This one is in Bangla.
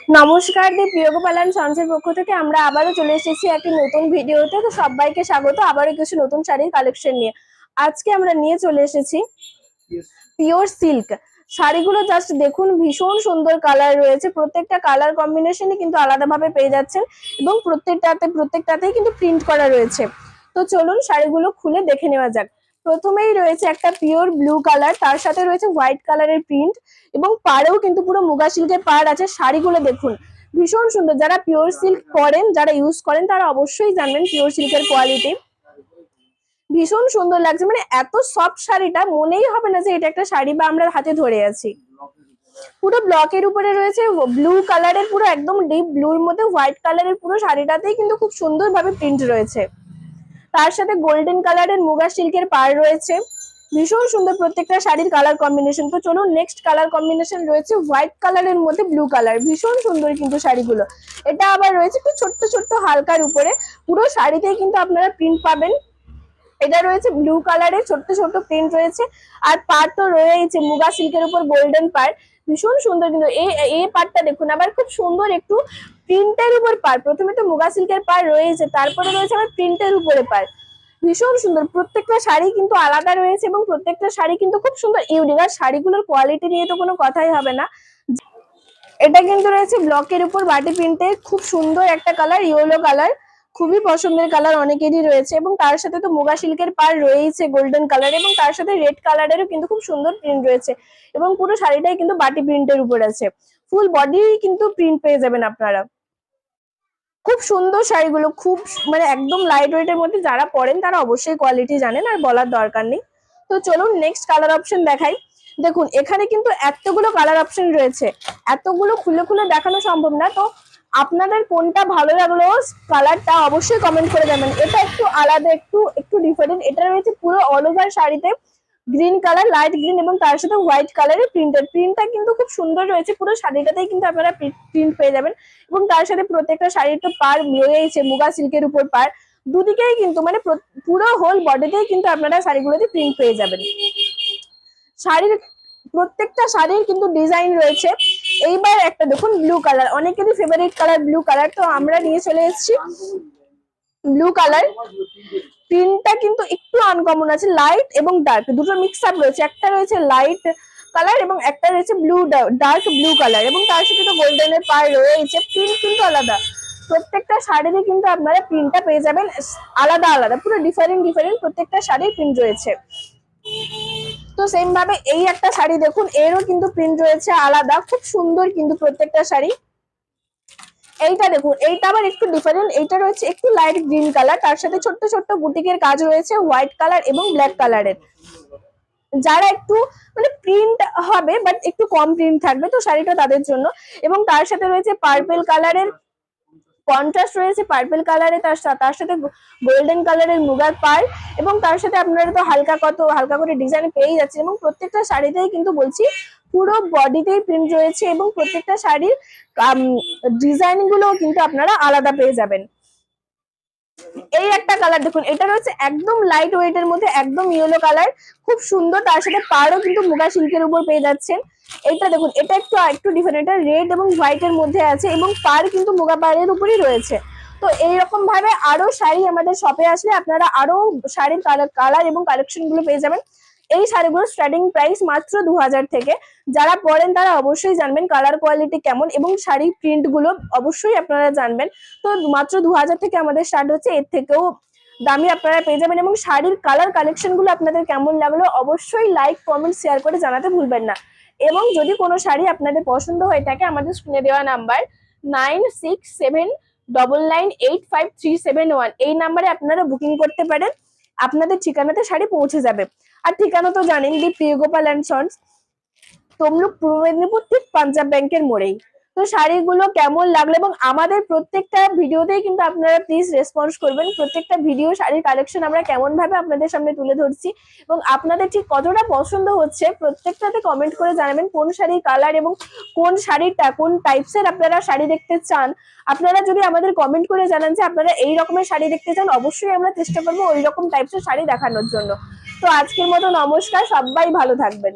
নমস্কার, দি প্রিয়গোপাল এন্ড সন্সের পক্ষ থেকে আমরা আবারও চলে এসেছি একটি নতুন ভিডিওতে। তো সবাইকে স্বাগত আবারও কিছু নতুন শাড়ির কালেকশন নিয়ে। আজকে আমরা নিয়ে চলে এসেছি পিওর সিল্ক শাড়িগুলো। জাস্ট দেখুন, ভীষণ সুন্দর কালার রয়েছে, প্রত্যেকটা কালার কম্বিনেশনই কিন্তু আলাদাভাবে পেয়ে যাচ্ছেন এবং প্রত্যেকটাতেই কিন্তু প্রিন্ট করা রয়েছে। তো চলুন শাড়িগুলো খুলে দেখে নেওয়া যাক। প্রথমেই রয়েছে একটা পিওর ব্লু কালার, তার সাথে রয়েছে হোয়াইট কালারের প্রিন্ট এবং পাড়েও কিন্তু পুরো মুগা সিল্কের পাড় আছে। শাড়িগুলো দেখুন ভীষণ সুন্দর। যারা পিওর সিল্ক পরেন, যারা ইউজ করেন, তারা অবশ্যই জানবেন পিওর সিল্কের কোয়ালিটি। ভীষণ সুন্দর লাগছে, মানে এত সফট শাড়িটা মনেই হবে না যে এটা একটা শাড়ি বা আমরা হাতে ধরে আছি। পুরো ব্লকের উপরে রয়েছে ব্লু কালারের, পুরো একদম ডিপ ব্লুর মধ্যে হোয়াইট কালারের পুরো শাড়িটাতেই কিন্তু খুব সুন্দর ভাবে প্রিন্ট রয়েছে। তার সাথে গোল্ডেন কালারের মুগা সিল্কের পাড় রয়েছে। ভীষণ সুন্দর প্রত্যেকটা শাড়ির কালার কম্বিনেশন। তো চলুন, নেক্সট কালার কম্বিনেশন রয়েছে হোয়াইট কালারের মধ্যে ব্লু কালার। ভীষণ সুন্দর কিন্তু শাড়িগুলো। এটা আবার রয়েছে একটু ছোট্ট ছোট্ট হালকার উপরে, পুরো শাড়িতেই কিন্তু আপনারা প্রিন্ট পাবেন। এটা রয়েছে ব্লু কালারের, ছোট্ট ছোট্ট প্রিন্ট রয়েছে। আর পাড় তো রয়েছে মুগা সিল্কের উপর গোল্ডেন পাড়, ভীষণ সুন্দর কিন্তু এই পাড়টা দেখুন আবার খুব সুন্দর একটু প্রিন্টের উপর পাড়। প্রথমে তো মুগা সিল্কের পাড় রয়েছে, তারপরে রয়েছে আবার প্রিন্টের উপরে পাড়। ভীষণ সুন্দর, প্রত্যেকটা শাড়ি কিন্তু আলাদা রয়েছে এবং প্রত্যেকটা শাড়ি কিন্তু খুব সুন্দর ইউনিক। আর শাড়িগুলোর কোয়ালিটি নিয়ে তো কোনো কথাই হবে না। এটা কিন্তু রয়েছে ব্লকের উপর বাটি প্রিন্টে, খুব সুন্দর একটা কালার, ইয়েলো কালার, খুবই পছন্দের কালার অনেকেরই রয়েছে। এবং তার সাথে তো মুগা সিল্কের পাড় রয়েছে গোল্ডেন কালার, এবং তার সাথে রেড কালারেরও কিন্তু খুব সুন্দর প্রিন্ট রয়েছে। এবং পুরো শাড়িটাই কিন্তু বাটি প্রিন্টের উপর আছে, ফুল বডি কিন্তু প্রিন্ট পেয়ে যাবেন আপনারা। খুব সুন্দর শাড়িগুলো, খুব মানে একদম লাইট ওয়েটের মধ্যে। যারা পরেন তারা অবশ্যই কোয়ালিটি জানেন, আর বলার দরকার নেই। তো চলুন নেক্সট কালার অপশন দেখাই। দেখুন এখানে কিন্তু এতগুলো কালার অপশন রয়েছে, এতগুলো খুলে খুলে দেখানো সম্ভব না। তো আপনাদের কোনটা ভালো লাগলো কালারটা অবশ্যই কমেন্ট করে দেবেন। এটা একটু আলাদা, একটু একটু ডিফারেন্ট। এটা রয়েছে পুরো অল ওভার শাড়িতে গ্রিন কালার, লাইট গ্রিন, এবং তার সাথে হোয়াইট কালারের প্রিন্টটা কিন্তু খুব সুন্দর রয়েছে। পুরো শাড়িটাতেই কিন্তু আপনারা প্রিন্ট পেয়ে যাবেন। এবং তার সাথে প্রত্যেকটা শাড়ির তো পাড় রয়েছে মুগা সিল্কের উপর পাড়, দুদিকেই কিন্তু মানে পুরো হোল বডিতেই কিন্তু আপনারা শাড়িগুলোতে প্রিন্ট পেয়ে যাবেন। শাড়ির প্রত্যেকটা শাড়ির কিন্তু ডিজাইন রয়েছে। এইবার একটা দেখুন ব্লু কালার, অনেকেরই ফেভারিট কালার ব্লু কালার, তো আমরা নিয়ে চলে এসেছি ব্লু কালার। প্রিন্টটা কিন্তু একটু আনকমন আছে, লাইট এবং ডার্ক দুটো মিক্স আপ রয়েছে। একটা রয়েছে লাইট কালার এবং একটা রয়েছে ডার্ক ব্লু কালার, এবং তার সাথে তো গোল্ডেনের পাড় রয়েছে। প্রিন্ট কিন্তু আলাদা, প্রত্যেকটা শাড়িতে কিন্তু আপনারা প্রিন্টটা পেয়ে যাবেন আলাদা আলাদা, পুরো ডিফারেন্ট প্রত্যেকটা শাড়ির প্রিন্ট রয়েছে। তো সেম ভাবে এই একটা শাড়ি দেখুন, এরও কিন্তু প্রিন্ট রয়েছে আলাদা, খুব সুন্দর কিন্তু প্রত্যেকটা শাড়ি। এইটা দেখুন, এইটা আবার একটু ডিফারেন্ট। এইটা রয়েছে একটু লাইট গ্রিন কালার, তার সাথে ছোট্ট ছোট্ট বুটিকের কাজ রয়েছে হোয়াইট কালার এবং ব্ল্যাক কালারের। যারা একটু মানে প্রিন্ট হবে বাট একটু কম প্রিন্ট থাকবে, তো শাড়িটা তাদের জন্য। এবং তার সাথে রয়েছে পার্পেল কালারের কন্ট্রাস্ট রয়েছে, পার্পেল কালারে তার সাথে গোল্ডেন কালারের মুগার পাড়, এবং তার সাথে আপনারা তো হালকা করে ডিজাইন পেয়ে যাচ্ছে। এবং প্রত্যেকটা শাড়িতেই কিন্তু বলছি পুরো বডিতেই প্রিন্ট রয়েছে, এবং প্রত্যেকটা শাড়ির ডিজাইন গুলো কিন্তু আপনারা আলাদা পেয়ে যাবেন। এই একটা কালার দেখুন, এটা রয়েছে একদম লাইট ওয়েট এর মধ্যে, একদম ইয়েলো কালার, খুব সুন্দর। তার সাথে পাড়ও কিন্তু মুগা সিল্কের উপর পেয়ে যাচ্ছেন। এটা দেখুন, এটা একটু ডিফারেন্ট, এটা রেড এবং হোয়াইট এর মধ্যে আছে, এবং পাড় কিন্তু মুগা পাড়ের উপরই রয়েছে। তো এইরকম ভাবে আরো শাড়ি আমাদের শপে আসলে আপনারা আরো শাড়ির কালার এবং কালেকশন গুলো পেয়ে যাবেন। এই শাড়িগুলোর স্টার্টিং প্রাইস মাত্র 2000 থেকে। যারা পরেন তারা অবশ্যই জানবেন কালার কোয়ালিটি কেমন, এবং শাড়ির প্রিন্ট গুলো অবশ্যই আপনারা জানবেন। তো মাত্র 2000 থেকে আমাদের স্টার্ট হচ্ছে, এর থেকেও দামি আপনারা পেয়ে যাবেন। এবং শাড়ির কালার কালেকশন গুলো আপনাদের কেমন লাগলো অবশ্যই লাইক কমেন্ট শেয়ার করে জানাতে ভুলবেন না। এবং যদি কোনো শাড়ি আপনাদের পছন্দ হয়ে থাকে, আমাদের স্ক্রিনে দেওয়া নাম্বার 9679985371 এই নাম্বারে আপনারা বুকিং করতে পারেন। আপনাদের ঠিকানাতে শাড়ি পৌঁছে যাবে। আর ঠিকানা তো জানেন, দি প্রিয়গোপাল এন্ড সন্স, তমলুক পূর্ব মেদিনীপুর, ঠিক পাঞ্জাব ব্যাংকের মোড়েই। তো শাড়িগুলো কেমন লাগলো, এবং আমাদের প্রত্যেকটা ভিডিওতেই কিন্তু আপনারা প্লিজ রেসপন্স করবেন। প্রত্যেকটা ভিডিও শাড়ির কালেকশন আমরা কেমন ভাবে আপনাদের সামনে তুলে ধরছি এবং আপনাদের ঠিক কতটা পছন্দ হচ্ছে, প্রত্যেকটাতে কমেন্ট করে জানাবেন কোন শাড়ির কালার এবং কোন শাড়িটা কোন টাইপসের আপনারা শাড়ি দেখতে চান। আপনারা যদি আমাদের কমেন্ট করে জানান যে আপনারা এই রকমের শাড়ি দেখতে চান, অবশ্যই আমরা চেষ্টা করবো ওই রকম টাইপসের শাড়ি দেখানোর জন্য। তো আজকের মতো নমস্কার, সবাই ভালো থাকবেন।